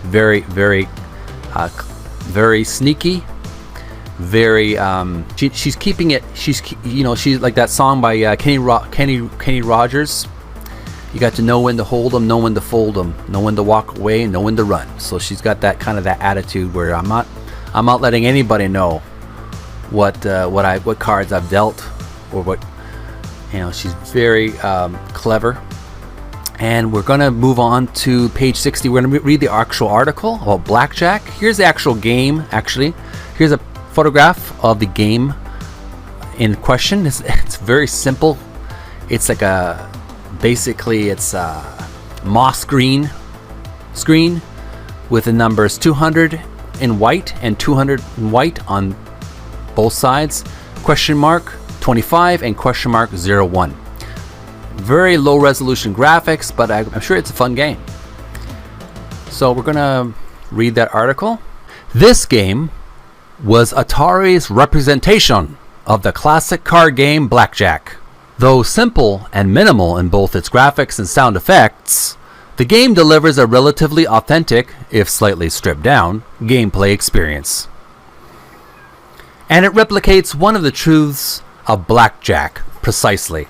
Very, very, very sneaky. Very, she's keeping it. She's like that song by Kenny Rogers. You got to know when to hold them, know when to fold them, know when to walk away, and know when to run. So she's got that kind of that attitude where I'm not letting anybody know what cards I've dealt or what. She's very clever. And we're gonna move on to page 60. We're gonna read the actual article about Blackjack. Here's the actual game. Actually, here's a photograph of the game in question. It's very simple. It's like it's a moss green screen with the numbers 200 in white and 200 in white on both sides, question mark 25 and question mark 01. Very low resolution graphics, but I'm sure it's a fun game. So we're gonna read that article. This game was Atari's representation of the classic card game Blackjack. Though simple and minimal in both its graphics and sound effects, the game delivers a relatively authentic, if slightly stripped down, gameplay experience. And it replicates one of the truths of Blackjack precisely.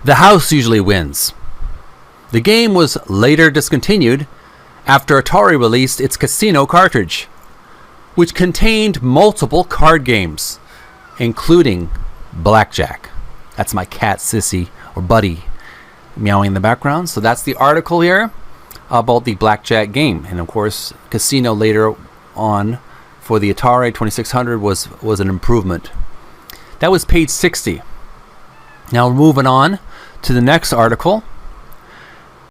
The house usually wins. The game was later discontinued after Atari released its Casino cartridge, which contained multiple card games, including Blackjack. That's my cat Sissy, or Buddy, meowing in the background. So that's the article here about the Blackjack game. And of course, Casino later on for the Atari 2600 was an improvement. That was page 60. Now we're moving on to the next article.